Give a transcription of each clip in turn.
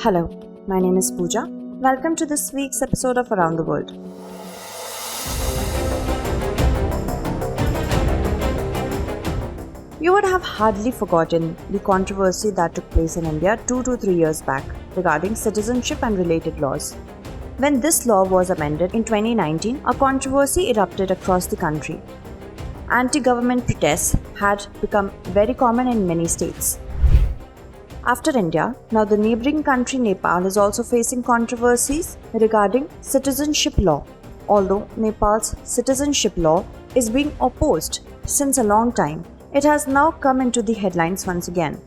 Hello, my name is Pooja. Welcome to this week's episode of Around the World. You would have hardly forgotten the controversy that took place in India 2 to 3 years back regarding citizenship and related laws. When this law was amended in 2019, a controversy erupted across the country. Anti-government protests had become very common in many states. After India, now the neighboring country Nepal is also facing controversies regarding citizenship law. Although Nepal's citizenship law is being opposed since a long time, it has now come into the headlines once again.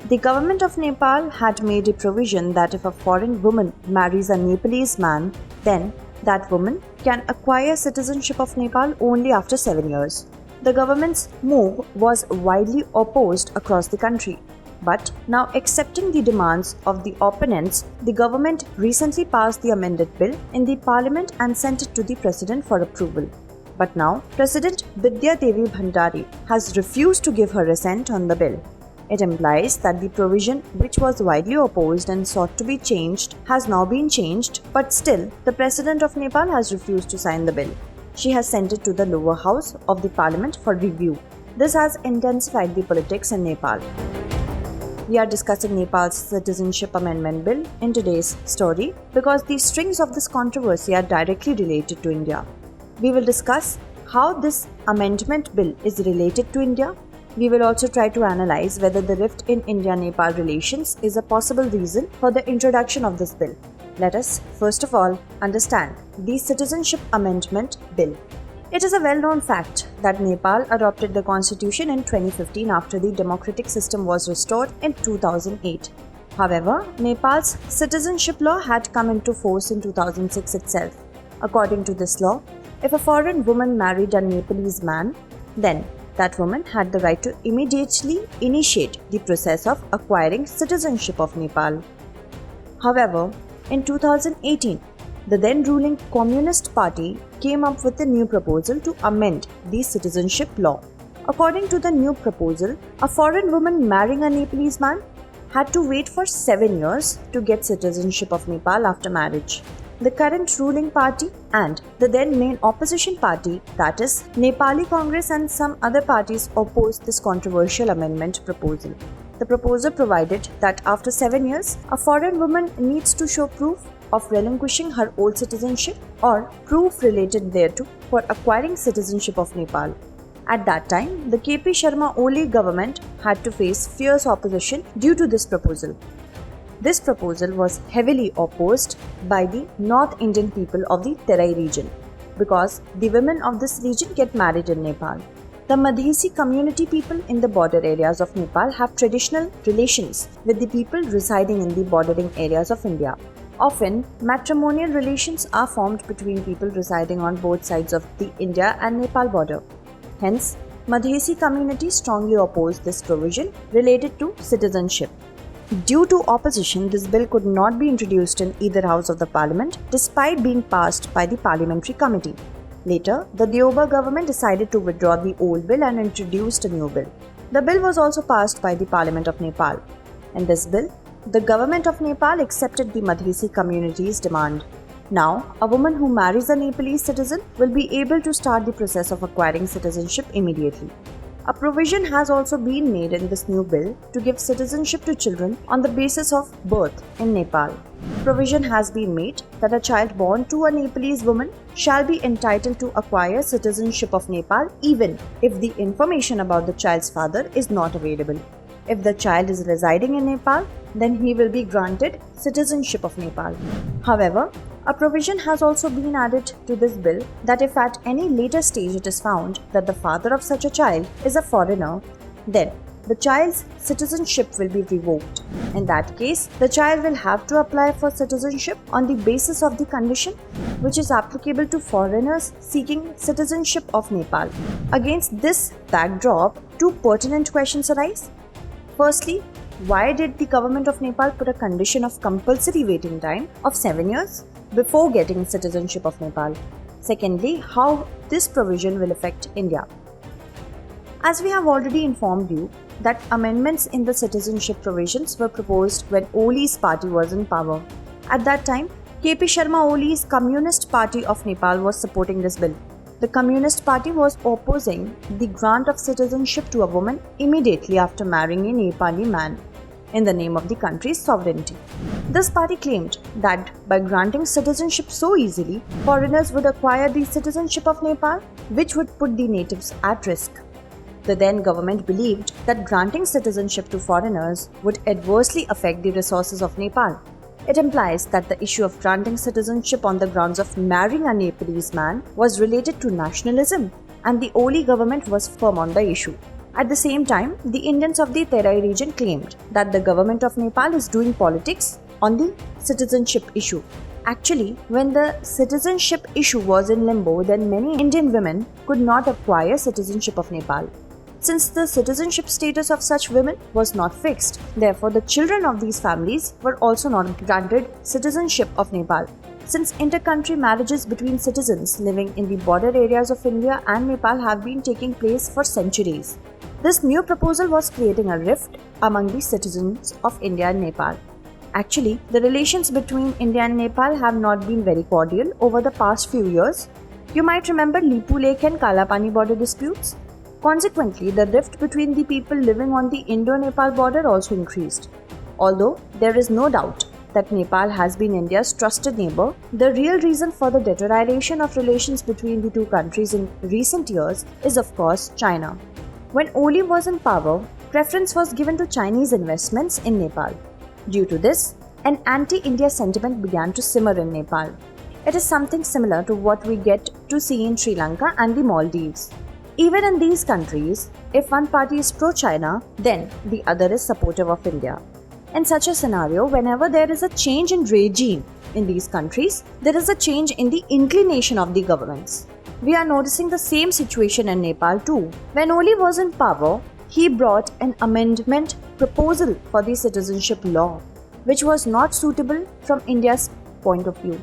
The government of Nepal had made a provision that if a foreign woman marries a Nepalese man, then that woman can acquire citizenship of Nepal only after 7 years. The government's move was widely opposed across the country. But now, accepting the demands of the opponents, the government recently passed the amended bill in the parliament and sent it to the president for approval. But now, President Bidya Devi Bhandari has refused to give her assent on the bill. It implies that the provision, which was widely opposed and sought to be changed, has now been changed, but still, the President of Nepal has refused to sign the bill. She has sent it to the lower house of the parliament for review. This has intensified the politics in Nepal. We are discussing Nepal's Citizenship Amendment Bill in today's story because the strings of this controversy are directly related to India. We will discuss how this amendment bill is related to India. We will also try to analyze whether the rift in India-Nepal relations is a possible reason for the introduction of this bill. Let us, first of all, understand the Citizenship Amendment Bill. It is a well-known fact that Nepal adopted the constitution in 2015 after the democratic system was restored in 2008. However, Nepal's citizenship law had come into force in 2006 itself. According to this law, if a foreign woman married a Nepalese man, then that woman had the right to immediately initiate the process of acquiring citizenship of Nepal. However, in 2018, the then ruling Communist Party came up with a new proposal to amend the citizenship law. According to the new proposal, a foreign woman marrying a Nepalese man had to wait for 7 years to get citizenship of Nepal after marriage. The current ruling party and the then main opposition party, that is, Nepali Congress and some other parties opposed this controversial amendment proposal. The proposal provided that after 7 years, a foreign woman needs to show proof of relinquishing her old citizenship or proof related thereto for acquiring citizenship of Nepal. At that time, the KP Sharma Oli government had to face fierce opposition due to this proposal. This proposal was heavily opposed by the North Indian people of the Terai region because the women of this region get married in Nepal. The Madhesi community people in the border areas of Nepal have traditional relations with the people residing in the bordering areas of India. Often, matrimonial relations are formed between people residing on both sides of the India and Nepal border. Hence, Madhesi community strongly opposed this provision related to citizenship. Due to opposition, this bill could not be introduced in either house of the parliament despite being passed by the parliamentary committee. Later, the Deoba government decided to withdraw the old bill and introduced a new bill. The bill was also passed by the Parliament of Nepal. In this bill, the government of Nepal accepted the Madhesi community's demand. Now, a woman who marries a Nepalese citizen will be able to start the process of acquiring citizenship immediately. A provision has also been made in this new bill to give citizenship to children on the basis of birth in Nepal. Provision has been made that a child born to a Nepalese woman shall be entitled to acquire citizenship of Nepal even if the information about the child's father is not available. If the child is residing in Nepal, then he will be granted citizenship of Nepal. However, a provision has also been added to this bill that if at any later stage it is found that the father of such a child is a foreigner, then the child's citizenship will be revoked. In that case, the child will have to apply for citizenship on the basis of the condition which is applicable to foreigners seeking citizenship of Nepal. Against this backdrop, two pertinent questions arise. Firstly, why did the government of Nepal put a condition of compulsory waiting time of 7 years before getting citizenship of Nepal? Secondly, how this provision will affect India. As we have already informed you, that amendments in the citizenship provisions were proposed when Oli's party was in power. At that time, KP Sharma Oli's Communist Party of Nepal was supporting this bill. The Communist Party was opposing the grant of citizenship to a woman immediately after marrying a Nepali man in the name of the country's sovereignty. This party claimed that by granting citizenship so easily, foreigners would acquire the citizenship of Nepal, which would put the natives at risk. The then government believed that granting citizenship to foreigners would adversely affect the resources of Nepal. It implies that the issue of granting citizenship on the grounds of marrying a Nepalese man was related to nationalism, and the Oli government was firm on the issue. At the same time, the Indians of the Terai region claimed that the government of Nepal is doing politics on the citizenship issue. Actually, when the citizenship issue was in limbo, then many Indian women could not acquire citizenship of Nepal. Since the citizenship status of such women was not fixed, therefore the children of these families were also not granted citizenship of Nepal. Since inter-country marriages between citizens living in the border areas of India and Nepal have been taking place for centuries, this new proposal was creating a rift among the citizens of India and Nepal. Actually, the relations between India and Nepal have not been very cordial over the past few years. You might remember Lipu Lake and Kalapani border disputes. Consequently, the rift between the people living on the Indo-Nepal border also increased. Although there is no doubt that Nepal has been India's trusted neighbor, the real reason for the deterioration of relations between the two countries in recent years is of course China. When Oli was in power, preference was given to Chinese investments in Nepal. Due to this, an anti-India sentiment began to simmer in Nepal. It is something similar to what we get to see in Sri Lanka and the Maldives. Even in these countries, if one party is pro-China, then the other is supportive of India. In such a scenario, whenever there is a change in regime in these countries, there is a change in the inclination of the governments. We are noticing the same situation in Nepal too. When Oli was in power, he brought an amendment proposal for the citizenship law, which was not suitable from India's point of view.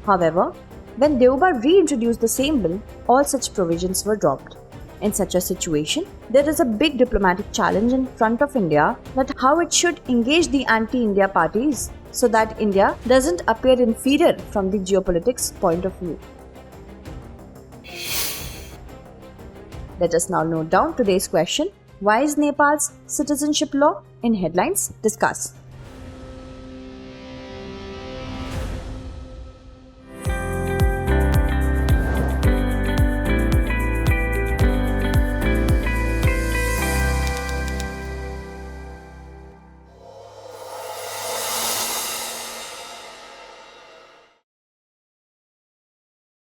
However, when Deuba reintroduced the same bill, all such provisions were dropped. In such a situation, there is a big diplomatic challenge in front of India that how it should engage the anti-India parties so that India doesn't appear inferior from the geopolitics point of view. Let us now note down today's question. Why is Nepal's citizenship law? In headlines, discuss.